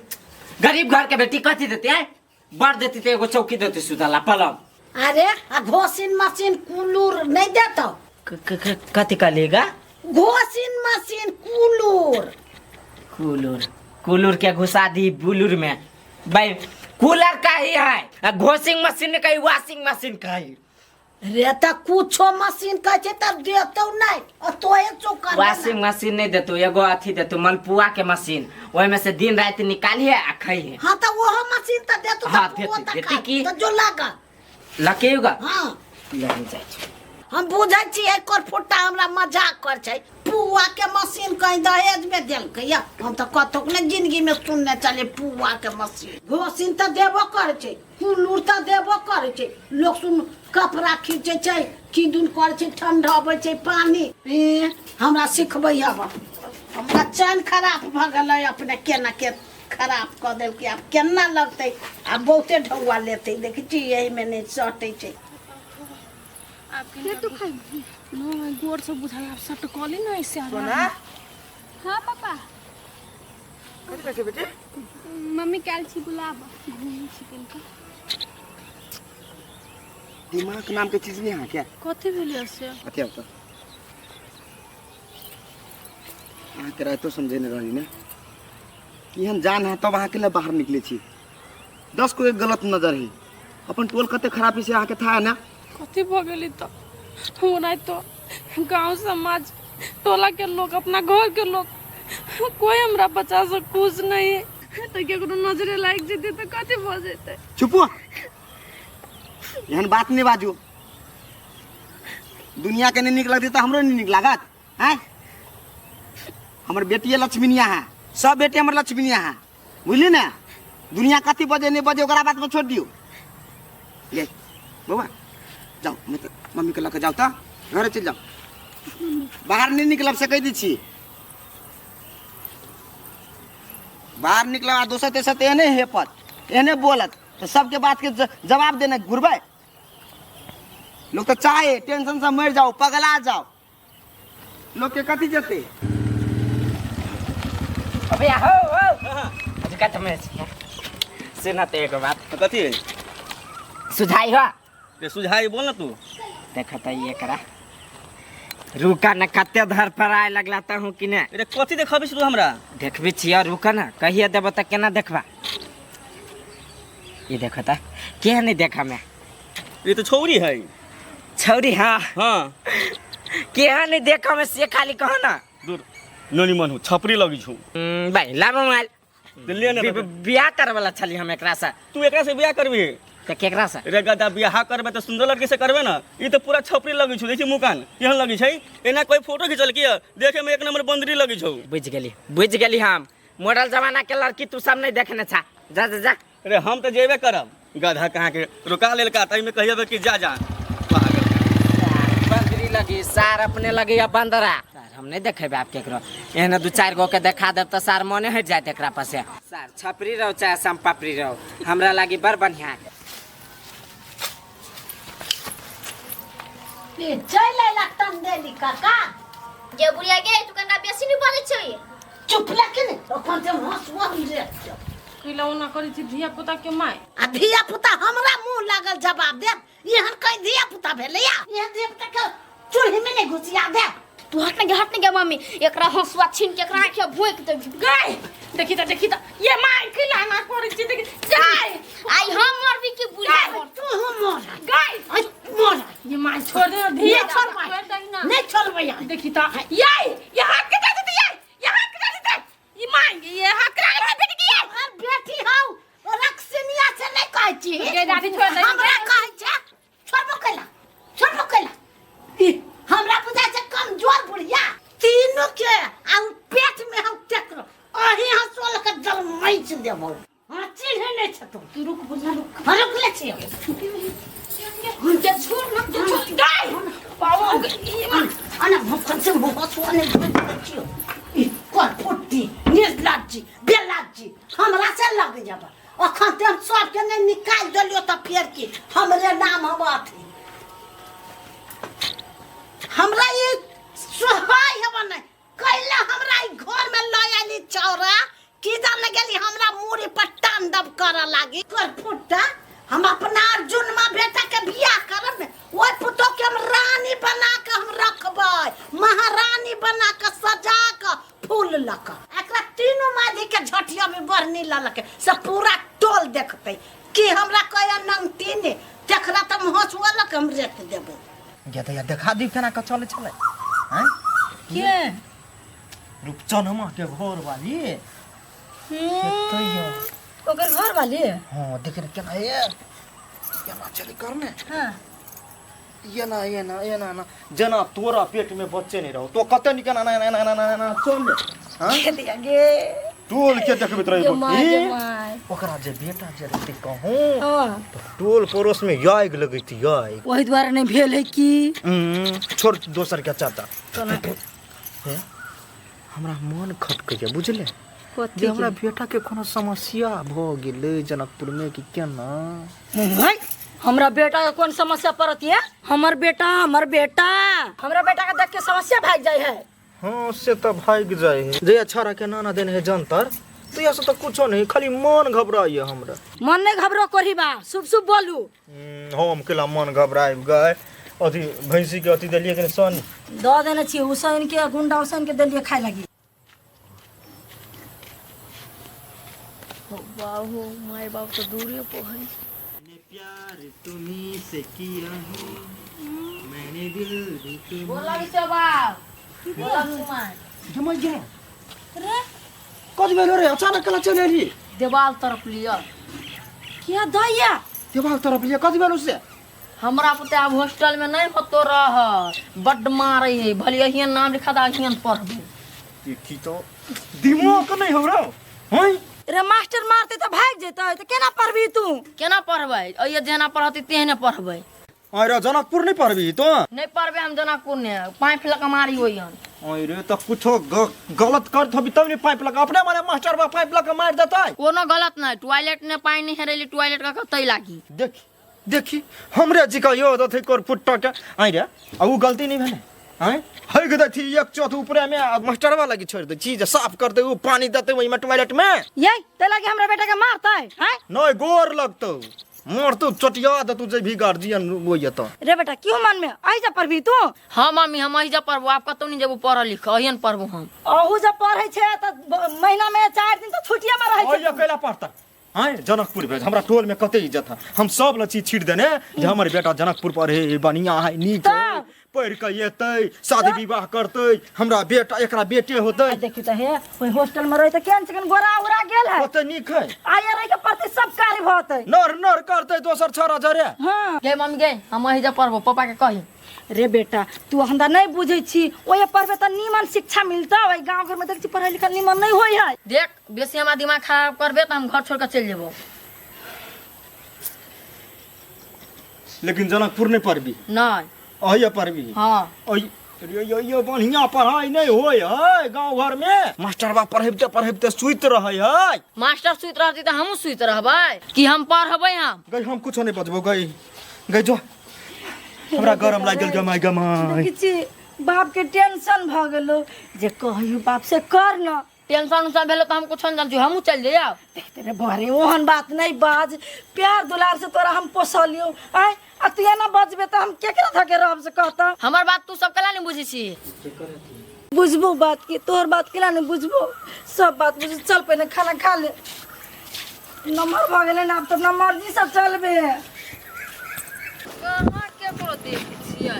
गरीब घर के बेटी कथी देते है बड़ देती तो एगो चौकी देती सुधाला पलंग अरे आ घोसिन मशीन कुलूर नहीं देतो कथी का लेगा घोसिन मशीन कुलूर कूलर के घुसा दी बुलूर में भाई कूलर का ही है घोसिंग मशीन का ही वॉशिंग मशीन का ही रे त कुछो मशीन कह छै त देतो नहीं और तोए चोकर वॉशिंग मशीन नहीं देतो एगो अथी देतो मलपुआ के मशीन ओय में से दिन रात निकालिए आ खाइए हां त वो मशीन त देतो हाँ, देती की? त जो लागा लकेगा हां ले जाय छै हम बुझै छी एकर फुट्टा हमरा मजाक कर छै पुआ के मशीन कहीं दहेज में देल कहिया हम त कतोक ने जिंदगी में सुनने चले पुआ के मशीन घोसिन त देबो कर छै कुलूर त देबो कर छै लोग सुन कपड़ा खींचे छै किदुन कर छै ठंडा होबै छै पानी हमरा सिखबै अब हमरा चैन खराब भ गेलै अपने केना के खराब क देल कि अब केना लगतै आ बहुते ढौआ लेतै देखै छी एही में नहीं सटै छै आपके तो खाई नो गोड़ से बुझाई आप सट कॉली ना इससे सोना हाँ पापा कथी कहै छै बेटी मम्मी कैल छी बुलाब घूमी चिकन का दिमाग नाम के चीज नहीं है क्या कथी भेलियो से कथी तो अहाँ के रातो समझे नहीं रही ने कि हम जान है तब अहाँ के लिए बाहर निकले छी 10 को एक गलत नजर है अपन टोल कते खराबी से अहाँ के था है ना कथी भ गेली त हो नहीं तो गांव समाज टोला के लोग अपना घर के लोग कोई हमरा बच्चा से खुश नहीं है तो केकरो नजरे लाग जेते तो कथि भ जेते। चुप हो, एहन बात नहीं बाजू। दुनिया के नहीं निक लगती तो हमरो नहीं निक लागत हैं। हमर बेटी लक्ष्मीनिया है, सब बेटे हमर लक्ष्मीनिया है, बुझली ना। दुनिया कथी बजे नहीं बजे ओकरा बात में छोड़ दियो। ले बाबा जाओ, मम्मी के लके जाओ तो घर चल जाओ, बाहर नहीं निकलब से कह दी छी। बाहर निकला दोसर तेसर तो एने हेपत एने बोलत तो सबके बात के जवाब देने घुरबे। लोग तो चाहे टेंशन से मर जाओ, पगला जाओ, लोग के कथी जते। अबे हो आज का तुम सुना तो एक बात कथी है सुझाई हो रे? सुझाई बोल ना तू। देखा तो ये करा रुका न कते धर पर आए लगला हूँ कि ने। रे कथी देखबी तू हमरा? देखबी छिया रुका ना कहिए देब तो केना देखबा। ये देखो ता क्या नहीं देखा मैं। ये तो छौरी है। छौरी हाँ हाँ क्या नहीं देखा मैं से खाली कहो ना। दूर ननी मन छपरी लगी छु। भाई ला मोबाइल दिल्ली ने बियाह करे वाला छली हम एकरा से। तू एकरा से बियाह करबी? तो केकरा से रे गदा बियाह करबे तो सुंदर लड़की से करबे ना। ये तो पूरा छपरी लगी छु, देखी मुकान यहां लगी छै। एना कोई फोटो खिंचल किया देखे में एक नंबर बंदरी लगी छु। बुझ गेली हम मॉडल जमाना के लड़की तू सब नहीं देखने छा। जा जा जा। अरे हम तो जेबे करब, गधा कहाँ के रुका लेल का टाइम में कहिए कि जा जा। बंदरी लगी सार अपने लगी या बंदरा हम नहीं देखेबे आप केकरो। एहने दू चार गो के देखा देब तो सार मने हट जाए एकरा पास। सार छपरी रहो चाहे संपापरी रहो हमरा लागी बड़ बढ़िया। ये चल आइला तंदेली काका। जे बुढ़िया गे तू कना बेसी नहीं बोले छै। चुप लगे ने ओखन से हंसुआ रे। खिलौना करी थी धिया पुता के माय आ धिया पुता हमरा मुंह लागल जवाब दे। एहन कई धिया पुता भेलैया, एहन धिया पुता के चूल्ही में नहीं घुसिया दे। तू हट नहीं गे मम्मी, एकरा हंसुआ छीन के एकरा आंखें भोंक दे। गई देखी तो ये माय खिलौना करी थी देखी गई आई हम मरबी की बुढ़िया तू मोर गई आई मोर ये माय छोड़ दे ये छोड़ भाई नहीं छोड़ भैया। देखी तो ये हाथ के दे दे ये हाथ के दे दे ये माय ये हाथ के दे बेटी की और बेटी हौ रक्सनिया से नहीं कहै छी। गे दादी छोड़ दे हमरा कहै छै छोड़ कैला हमरा बुझा छै कमजोर बुढ़िया। तीनों के आ पेट में हम टेकरो अही हंसोल के जलमैच देबो। हां चिढ़े नहीं छ तू रुक बुझा रुक रुक ले छी हम के छोड़ ना छोड़ गई पाओ ana भूखन से हंसुआ नहीं छियो। ई कोन पुट्टी निर्लज्जी बेलज्जी हमरा से लग जाबा। अखन ते हम सब के नहीं निकाल देलियो त फेर की हमरे नाम हम अथी हमरा ये सहाय हबा नहीं कैला। हमरा ई घर में ल आली चौरा की जान गेली हमरा मुड़ी पर तांडव कर लागी। कर फुट्टा हम अपना अर्जुन मां बेटा के बियाह करब ने ओय पुतो के हम रानी बना के हम रखबै, महारानी बना के सजा के फूल लक। एकरा तीनों माजी के झटिया में बरनी ललके सब पूरा टोल देखतै कि हमरा कया नंगती ने देखला त हंसुआ लक हम रेट देबो। या देखा दी केना का चले चले हैं के रूपचनमा के घर वाली ओकर घर वाली हां देख रे केना ये केना चली करने। हां ये ना जना तोरा पेट में बच्चे नहीं रहो तो कते निकल ना चल हां के दिया गे टोल के देखबे तोरा ये माय ओकरा जे बेटा जे रहते कहूं हां तो टोल पड़ोस में याग लगैती याग वही द्वारा नहीं भेल है की छोड़ दोसर के चाहता है। हमरा मन खटक गया बुझले जे हमरा बेटा के कोनो समस्या भ गेलै जनकपुर में कि केना। हमरा बेटा के कौन समस्या पड़त है? हमर बेटा हमरा बेटा के देख के समस्या भाग जाय है। हाँ से तो भाग जाए है जे अच्छा के नाना देने है जंतर तो ऐसा तो कुछ नहीं खाली मन घबराइए हमरा। मन नहीं घबरो करी बा शुभ शुभ बोलू। हम केला मन घबराए गए अथी भैंसी के अथी देलिए के सन द देने छी हुसैन के गुंडा हुसैन के देलिए खाए लगी। बाबू माय बाप तो दूर पे है। प्यार तुम्ही से किया है मैं बोला बाप बोला सुमाय जमाई जा कद बेलो रे अचानक कला चले री देवाल तरफ लिया क्या दैया देवाल तरफ लिया कद बेलो से हमरा पुते अब हॉस्टल में नहीं होतो रह बड्ड मारे है भले हियन नाम लिखा दा हियन पढ़बे देखी तो दिमाग नहीं हो रहा हैं रे मास्टर मारते तो भाग जेता तो केना पढ़बी तू केना पढ़बै अइए जेना पढ़ती तेहने पढ़बै अरे जनकपुर नहीं पढ़बी तो नहीं पढ़बे हम जनकपुर ने पाइप लगा मारी होइयन अरे तो कुछो गलत करत हबी तब नहीं पाइप लगा अपने मारे मास्टर बा पाइप लगा मार देता है कोनो गलत नहीं टॉयलेट ने पानी नहीं हेरेली टॉयलेट का कतई लागी देखी देखी हमरे जी का यो थे कोर फुट्टा के आई रे अब वो गलती नहीं भेले हैं हई गदा थी एक चौथ ऊपर में मास्टर वाला की छोड़ दे चीज साफ कर दे वो पानी देते वही में टॉयलेट में ये ते लगे हमरा बेटा के मारता है हैं नहीं गोर लगतो मोर तू चटिया दे तू जे भी गार्जियन वो ये तो रे बेटा क्यों मन में आई जा पढ़बी तू हाँ मम्मी हम अही जा पढ़बो आप कतौ नहीं जेबो पढ़ लिख अहियन पढ़बो हम अहू जब पढ़े छे त महीना में 4 दिन तो छुट्टिया में रहे ओए अकेला पढ़ता हैं जनकपुर भेज हमरा टोल में कते इज्जत है हम सब ल चीज छीट देने जे हमर बेटा जनकपुर पढ़े बढ़िया है नीक है पढ़ के येतै शादी विवाह करतै हमरा बेटा एकरा बेटे होतै देखी त हे कोई हॉस्टल में रहे त केन चिकन गोरा उरा गेल है होतै नीक है आया रहे के प्रति सब कार्य होतै नर नर करतै दोसर छरा जरे हां गे मम्मी गे हम अही जा पढ़बो पापा के कही रे बेटा तू हमरा नहीं बुझै छी ओए पढ़बे त नीमन शिक्षा मिलता ओए गांव घर में देख छी पढ़ाई लिखाई नीमन नहीं होय है देख बेसी हमरा दिमाग खराब करबे त हम घर छोड़ के चल जेबो लेकिन जनकपुर नहीं पढ़बी नहीं अहिया पढ़बी हाँ यो बढ़िया पढ़ाई नहीं होय है गांव घर में मास्टर बा पढ़ैबते पढ़ैबते सुइत रहै है मास्टर सुइत रहती त हमहू सुइत रहबै कि हम पढ़बै हम गई हम कुछो नहीं बचबो गई गई जो हमरा गरम लाग गेल गमाई गमाई देखी छी बाप के टेंशन भ गेलो जे कहियो बाप से कर न टेंशन उसन भेलो त हम कुछ न जानछु हमहू चल जाइब देखते रे बहरे ओहन बात नहीं बाज प्यार दुलार से तोरा हम पोसलियो आय आ तू ना बजबे त हम केकरा धके रहब से कहता हमर बात तू सब कला नहीं बुझी छी बुझबो बात की तोहर बात केला नहीं बुझबो सब बात बुझ चल पहले खाना खा ले नंबर भ गेले ना अब तो ना मर्जी से चलबे कहां के को देख छियै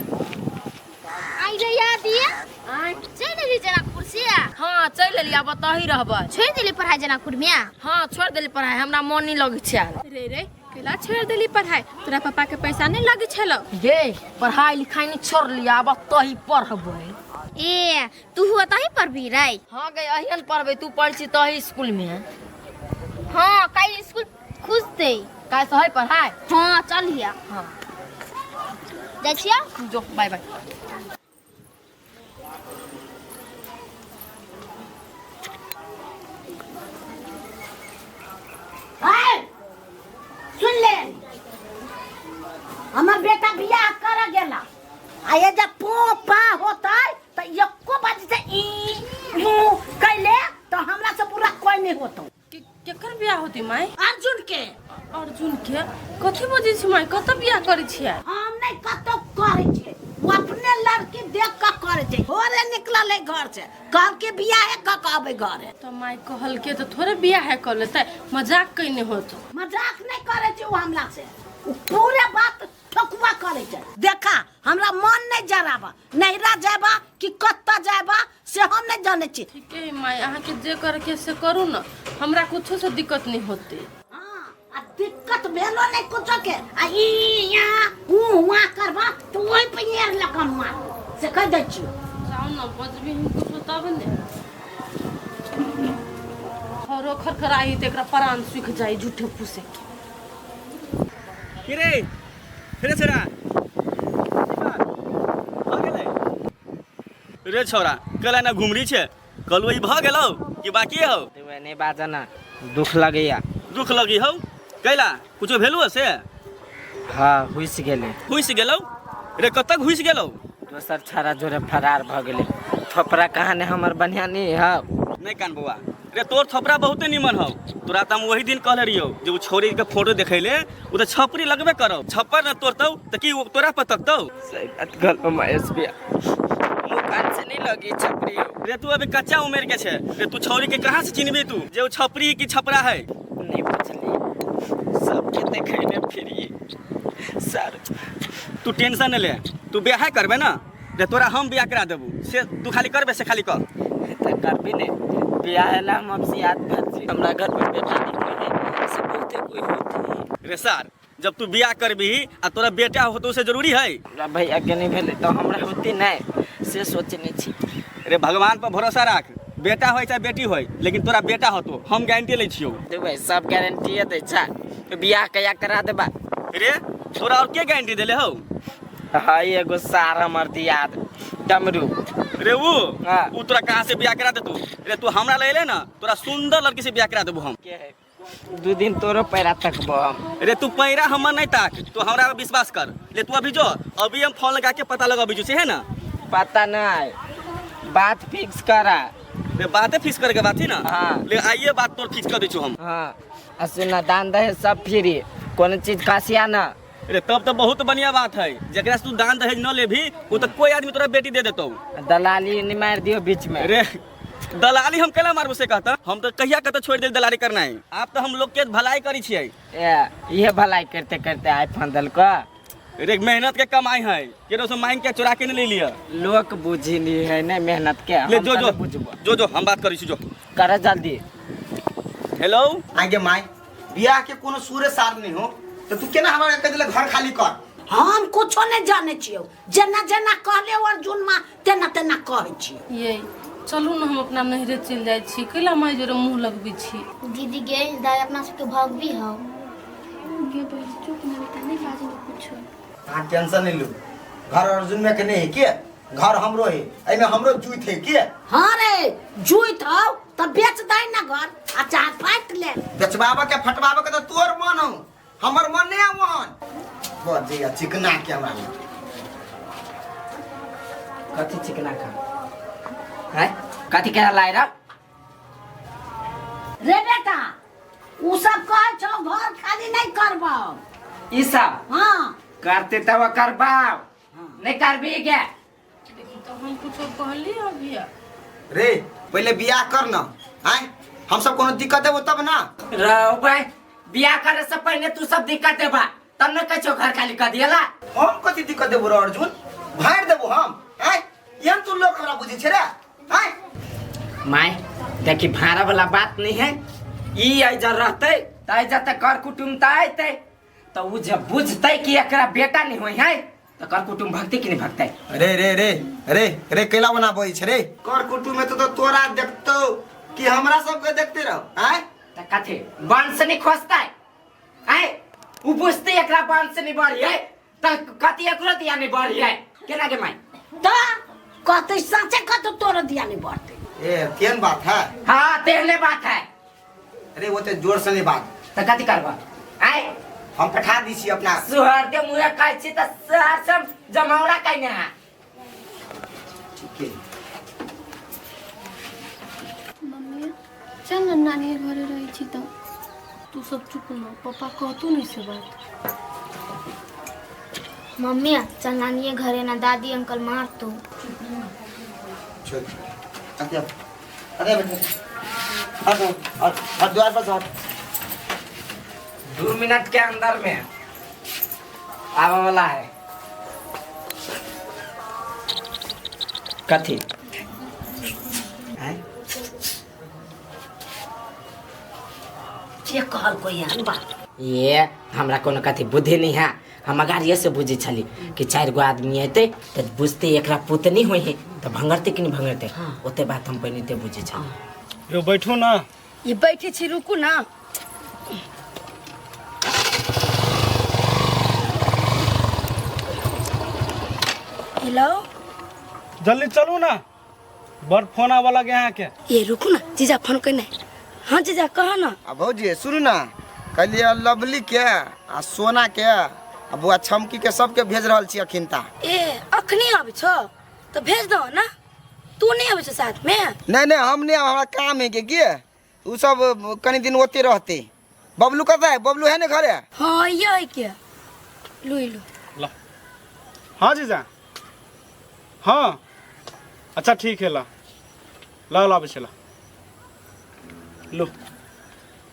आई रे याद दिए आय चल रे जनकपुर से हां चल लेली अब तही रहबै छोड़ देली पढ़ाई जनकपुर में हां छोड़ देली पढ़ाई हमरा मन नहीं लगै छै रे रे केला छोड़ देली पढ़ाई तोरा पापा के पैसा नहीं लगे छलो गे पढ़ाई लिखाई नहीं छोड़ लिया अब तही पढ़बै ए तू हुआ तही पढ़बी रे हां गे अहियन पढ़बै तू पढ़ छी तही स्कूल में हां कल स्कूल खुजते काल से है पढ़ाई हां चलिया हां जाइ छिया जो बाय बाय सुन ले हमर बेटा बियाह कर गेला आ ये जब पोपा होता त एको बाजी से ई यू कैले तो हमरा से पूरा कोई नहीं होतो केकर बियाह होती माई अर्जुन के अर्जुन के कथि बजे छी माई कत बियाह करै छियै हम नहीं कतो करे छे वो अपने लड़की देख के करे छे होरे निकलले घर से कब के बियाह है क कहबे घर है तो माई कहल के तो थोड़े बियाह है कर लेते मजाक कइने होत मजाक नहीं करे छे वो हमला से वो पूरे बात ठकुआ करे छे देखा हमरा मन नहीं जराबा नहिरा जाबा कि कत्ता जाबा से हम नहीं जाने छी ठीक है माई अहाँ के जे करे के से करू न हमरा कुछो से दिक्कत नहीं होते हां आ दिक्कत भेलो नहीं कुछ के आ ई या ऊ हुआ करबा तो ओई पे यार लगम मार से कह दै छी जाओ न बजबी हम कुछ बताब ने खरो खरखराई त एकरा प्राण सुख जाई झूठे पूसे के रे फिर छोरा रे छोरा कल ना घुमरी छे कल वही भ गेलौ कि बाकी हौ तू नहीं बाजना दुख लगैया दुख लगी हौ कैला कुछो भेलु से हाँ हुइस गेले हुइस गेलौ रे कतक हुइस गेलौ दोसर छारा जोरे फरार भ गेले थोपरा कहानी हमर बढ़िया नहीं है नहीं कान बउआ रे तोर थोपरा बहुते निमन हौ तोरा त हम वही दिन कहले रहियो जे उ छोरी के फोटो देखैले उ त छपरी लगबे करो छप्पर न तोरतौ त की तोरा पर तकतौ सही बात गल महेश भैया मुकान से नहीं लगी छपरी रे तू अभी कच्चा उम्र के छे रे तू छोरी के कहां से चिन्हबे तू जे उ छपरी की छपरा है नहीं बुझली सबके देखैले फिरी सर तू टेंशन न ले तू ब्याह करबे ना रे तोरा हम ब्याह करा देबू से तू खाली करबे से खाली कर तो करबी ने बियाह ला हम आपसे याद कर हमरा घर में बेटा नहीं से बहुते कोई होती रे सर जब तू ब्याह करबी आ तोरा बेटा हो तो से जरूरी है हमरा भैया के नहीं भेले तो हमरा होती नहीं से सोचने छी रे भगवान पर भरोसा राख बेटा होय चाहे बेटी होय लेकिन तोरा बेटा हो तो हम गारंटी ले छियो देबै सब गारंटी दे छा बियाह कया करा देबा रे तोरा और के गारंटी देले हो हाय एगो सार हमर दियाद डमरू रे वो हाँ। उ तोरा कहां से ब्याह करा दे तू रे तू हमरा ले ले ना तोरा सुंदर लड़की से ब्याह करा देबू हम के है 2 दिन तोरो पैरा तकबो हम रे तू पैरा हमर नहीं ताक तू हमरा पे विश्वास कर ले तू अभी जो अभी हम फोन लगा के पता लगाबी जो है ना पता नहीं बात फिक्स करा रे बातें फिक्स करे के बात ही ना हाँ। ले आइए बात तोर फिक्स कर दे छु हम हाँ सुना दान दहे सब फ्री कोनो चीज खासिया ना रे तब तो बहुत बढ़िया बात है जकरा से तू दान दहेज न ले भी वो तो कोई आदमी तोरा बेटी दे देतो दलाली नहीं मार दियो बीच में रे दलाली हम केला मारबो से कहता हम तो कहिया कहता छोड़ दे दलाली करना है आप तो हम लोग के भलाई करी छियै ये भलाई करते करते आए फंदल का रे मेहनत के कमाई है केरो से मांग के चुरा के नहीं ले लिया लोग बुझी नहीं है ना मेहनत के ले हम जो तो जो नहीं बुझबो जो जो हम बात करी छी जो कर जल्दी हेलो आगे माई बियाह के कोनो सूरे सार नहीं हो तो तू केना हमारे कह दिले घर खाली कर हम कुछो नहीं जाने छियो जेना जेना कहले अर्जुन माँ तेना तेना कहै छियो ये चलू ना हम अपना नहरे चल जाए छी कैला माय जोरे मुंह लगबी छी दीदी गे दाई अपना सबके भाग भी हो गे बहन चुप ना बेटा नहीं बाजे कुछ हां टेंशन नहीं लो घर अर्जुन में के नहीं है के घर हमरो है एमे हमरो जुई थे के हाँ रे जुई था तो बेच दे ना घर आ चाहे फाट ले बेचबाबा के फटबाबा के तो तोर मन हो हमर मन नहीं है मन बहुत जी चिकना के हमरा कथी चिकना खा है कथी कह लाई रा रे बेटा उ सब कहे छो घर खाली नहीं करबो ई सब हाँ करते तब करबाओ नहीं करबी क्या तो हम कुछ कहली अभी रे पहले बियाह कर ना आय हम सब कोनो दिक्कत है वो तब ना रहो भाई बियाह करे से पहले तू सब दिक्कत देबा तब न कछो घर खाली कर दियला हम कथी दिक्कत देबो रे अर्जुन भाड़ देबो हम आय यन तू लोग हमरा बुझी छै रे आय माय देखी भाड़ा वाला बात नहीं है ई ऐजा रहते त ऐजा त कर कुटुम त आते तो उ जब बुझते कि एकरा बेटा नहीं होई है तो कर कुटुम भक्ति कि नहीं भक्ते रे रे रे रे रे कैला बना बोई छै रे कर कुटुम में तो तोरा देखतो कि हमरा सब के देखते रहो आय त कथे वंश नहीं खोजता है आय उ बुझते एकरा वंश नहीं बढ़ी है त कथी एकरो दिया नहीं बढ़ी है केना के माय तो कहते सचे कहते तोरा दिया नहीं बढ़ते ए केन बात है हां तेहले बात है अरे वो ते जोर से नहीं बात त कथी करबा आय हम पठा दी छी अपना सुहर के मुंह कहै छी त सहर सब जमावड़ा कइने है ठीक है मम्मी चल ना नानी के घरे रही छी तो तू सब चुप ना पापा कहतू नहीं से बात मम्मी चल नानी घरे ना दादी अंकल मार तो चल अरे बेटा और द्वार पर जाओ 2 मिनट के अंदर में आने वाला है कथी ये कहल कोई हन बात ये हमरा कोनो कथी बुद्धि नहीं है हम अगाड़िए से बुझे छली कि 4 गो आदमी अते तो बुझते एकरा पुत नहीं होई है तो भंगरते कि नहीं भंगरते ओते बात हम पहले ते बुझे छली यो बैठो ना ये बैठे छी रुकू ना हेलो जल्दी चलू ना बड़ फोन आवा लगे यहाँ के ये रुकू ना जीजा फोन करने हाँ जीजा कहा ना अब भौजी सुनू ना कहलिए लवली के आ सोना के आ बुआ छमकी के सबके भेज रहल छी अखिनता ए अखनी आबे छो तो भेज दो ना तू नहीं आबे छो साथ में नहीं नहीं हम नहीं हमारा काम है के उ सब कनी दिन ओते रहते बबलू कता है बबलू है ना घरे हाँ ये है क्या लो लो हाँ जीजा हाँ अच्छा ठीक है ला ला ला चला लो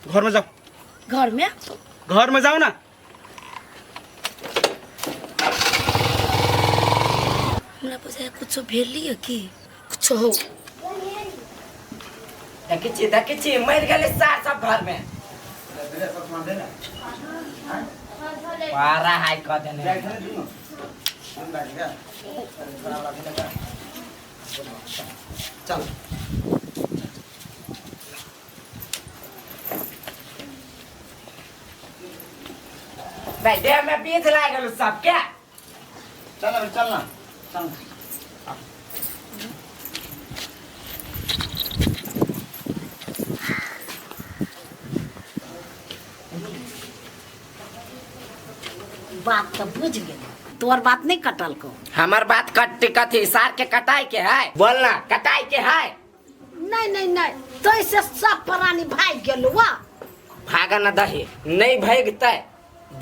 घर में जाओ घर में जाओ ना हमरा बुझाय कुछो भेलिए की कुछो हो देखी छी मर गेले सार सब घर में पारा हाय क देने चल भाई देह में बीज लाग गेल सब क्या चल ना चल बात तो बुझ गए तोर बात नहीं कटल को हमार बात कथी सार के कटाई के है बोलना कटाई के है नहीं तो ऐसे सब प्राणी भाग गेलु वा भागा न दही नहीं भगते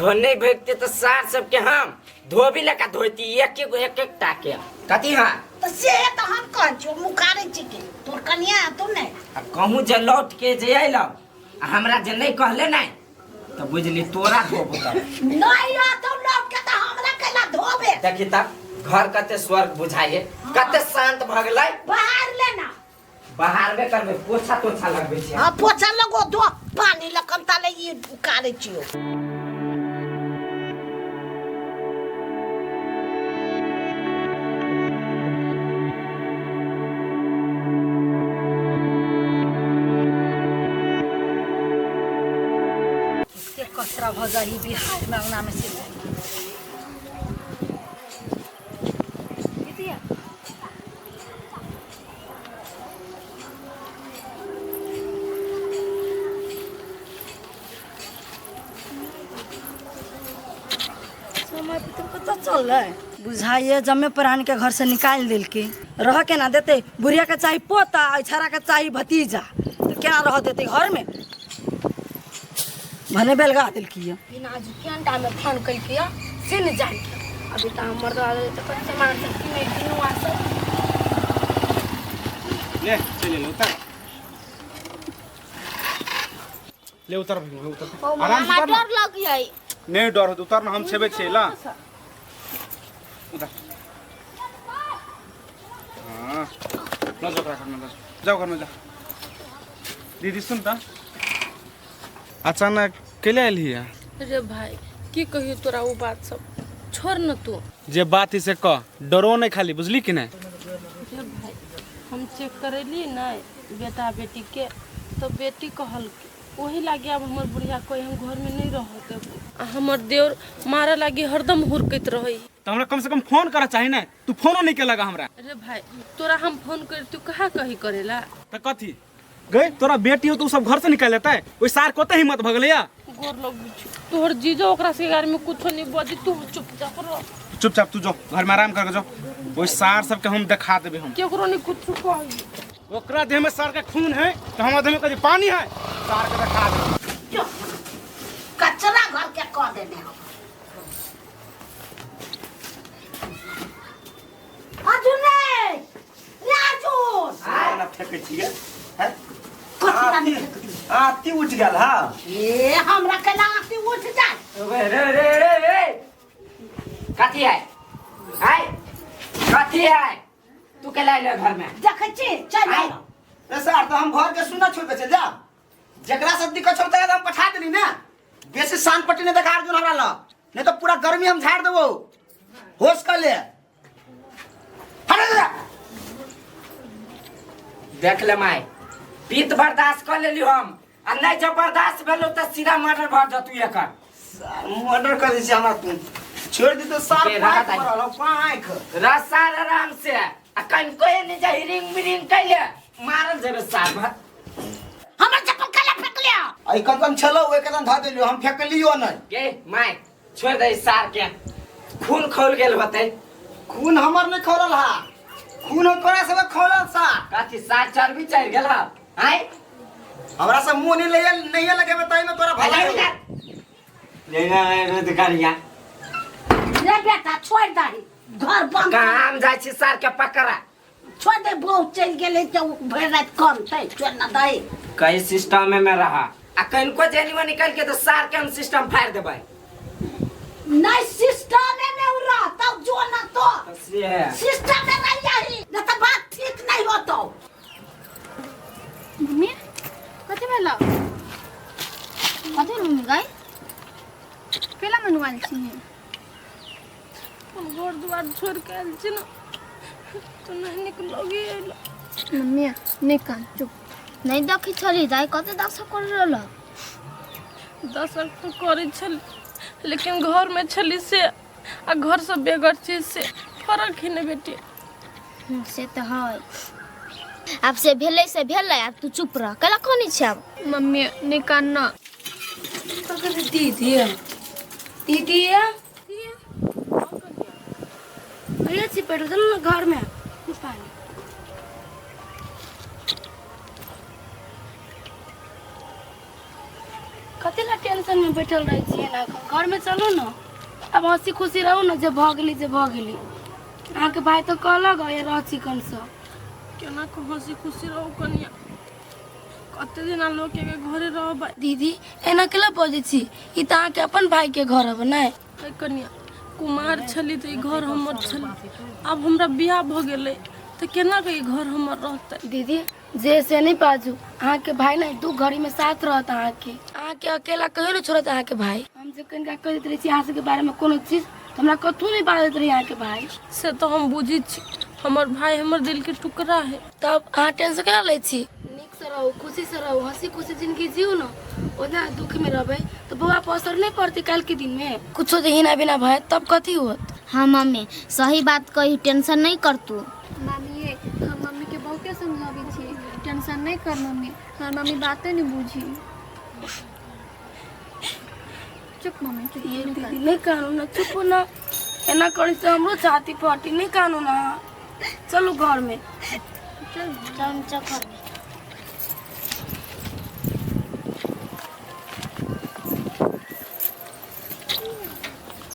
नहीं भगते तो सार सब के हम धोबी लेका धोती एक टाके कथी है तो से तो हम कह जो मुखारे चिके तोर कन्या तू नहीं कहूँ जे लौट के जे अइलौ हमरा जे नहीं कहले नहीं तो बुझली तोरा धोबो नहीं आ तो लोग के तो हमरा केला धोबे देखी तब घर कते स्वर्ग बुझाइए कते शांत भ गेलै बाहर लेना बाहर में करबे पोछा तोछा लगबे छै हां पोछा लगो दो पानी लकम ताले ई कारे छियो कचरा भगा ही बिहार में अंगना में से समय पे तो पता चल रहा है बुझाइए जमे प्राण के घर से निकाल दिल के रह के ना देते बुढ़िया के चाहिए पोता छारा के चाहिए भतीजा तो क्या रह देते घर में भने बेलगा दिल किया बिना आज घंटा में फोन कल किया से न जान अभी तो हमर दादा तो कच्चे मार सकती नहीं दिनों आ सब ले चले ले उतर ले उतर आराम से उतर ना। डर लग जाई नहीं डर हो उतर ना हम छेबे छे ला उतर हां लो जाओ घर में जाओ घर में जा दीदी सुन ता अचानक केले आइल हिया अरे भाई की कहियो तोरा वो बात सब छोड़ न तू जे बात इसे कह डरो नहीं खाली बुझली कि नहीं अरे भाई हम चेक करेली नहीं बेटा बेटी के तो बेटी कहल वही लागे अब हमर बुढ़िया कोई हम घर में नहीं रहते हमर देवर मारे लागे हरदम हुरकत रही तो हमरा कम से कम फोन करा चाहिए ना तू फोनो नहीं केलगा हमरा अरे भाई तोरा हम फोन कर तू कहाँ कही करेला तो कथी गए तोरा बेटी हो तो सब घर से निकाल लेता है ओई सार कोते हिम्मत भगलिया गोर लोग तोहर जीजो ओकरा से घर में कुछ नहीं बजी तू चुपचाप रह चुपचाप तू जाओ घर में आराम करके जाओ ओई सार सब के हम दिखा देबे हम केकरो नहीं कुछ कही ओकरा देह में सार का खून है तो हमारे देह में कभी पानी है सार के दिखा दे कचरा घर के कह देने हो अर्जुन रे अर्जुन ना फेंके छिए हैं कचरा नहीं फेंक दी आती उठ गेल हां ए हमरा के लाती उठ जाए रे कथी है कथी है तू के लाइल घर में देखे छी चल आइ। रे सर तो हम घर के सुना छोड़ के चल जा जकरा से दिक्कत होता है हम पठा देनी ना बेसी शान पट्टी ने देखा अर्जुन हमरा ला नहीं तो पूरा गर्मी हम झाड़ देबो होश कर ले हट देख ले माय पीत बर्दाश्त कर लेली हम आ नहीं जब बर्दाश्त भेलो तो सीधा मर्डर भर जतू एकर मर्डर कर दी हमरा तू छोड़ दी तो सार के पाँच रहा पड़ल पाँख रसार आराम से आ कन कोई नहीं जा रिंग मिरिंग कैले मारल जेबे सार भर हमरा चप्पल काला फेंक लिया आई कन छलो ओए कन धा देलियो हम फेंक लियो नहीं के माय छोड़ दे सार के खून खोल गेल होते खून हमर नहीं खोलल हा खून तोरा सब खोलल सा कथी सार चर्बी चढ़ गेल हा आइ हमरा से मुंह नहीं लगे बताई में तोरा भलाई लेना रोजगारिया रे बेटा छोड़ दही घर बंद काम जाय छी सार के पकड़ा छोड़ दे बहुत चल गेले तो भर रात कम थे छोड़ ना दही कई सिस्टम में रहा आ कहीं को जेनिवा निकल के तो सार के हम सिस्टम फाड़ देबै नहीं सिस्टम में उड़ा तब जो ना तो से सिस्टम में नहीं आई न तो बात ठीक नहीं हो तो मम्मी कथी भेल कथी मम्मी गई केला मनवाल छी हम घर दुआर छोड़ के आयल छी ना तो नहीं निकलोगी मम्मी नहीं कान चुप नहीं देखी छली दाई कते दस कर रहल 10 लाख तो करे छल लेकिन घर में छली से आ घर से बेगर चीज से फर्क ही नहीं बेटी से तो है अब से भेले अब तू चुप रह कला कोनी छै अब मम्मी नहीं कानना दीदी भैया छी पेट चलो ना घर में पानी कते ला टेंशन में बैठल रही छिए ना घर में चलो ना अब हंसी खुशी रहू ना जे भ गेली अहाँ के भाई तो कहलक ये रह चिकन से केना को हंसी खुशी रहो कनिया कते दिन लोग के घरे रहो दीदी एना केला बजे छी ई त अहाँ के अपन भाई के घर अब नै कनिया कुमार छली तो घर हमर छली अब हमरा बियाह भ गेलै तो केना के घर हमर रहते दीदी जे से नहीं बाजू अहाँ के भाई ना दू घड़ी में साथ रहता अहाँ के अकेला कहियो नहीं छोड़ता अहाँ के भाई हम जे कनिका कह देत रही छी अहाँ के बारे में कोनो चीज हमरा कथू नहीं बाजत रही अहाँ के भाई से तो हम बुझी छी हमर भाई हमर दिल के टुकड़ा है तब अहाँ टेंशन केना लै छी नीक से रहू खुशी से रहू हंसी खुशी जिंदगी जियो ना ओना दुख में रहबै तो बउआ पर असर नहीं पड़ती कल के दिन में कुछो जे हिना बिना भय तब कथी होत हाँ मम्मी सही बात कही टेंशन नहीं कर तू मामी हम मम्मी के बहुते समझाबी छी टेंशन नहीं कर मम्मी हमार मम्मी बातें नहीं बुझी चुप मम्मी चुप ये दीदी नहीं कानू ना चुप ना एना करी से हमरो छाती फटी नहीं कानू ना चलो घर में चल चल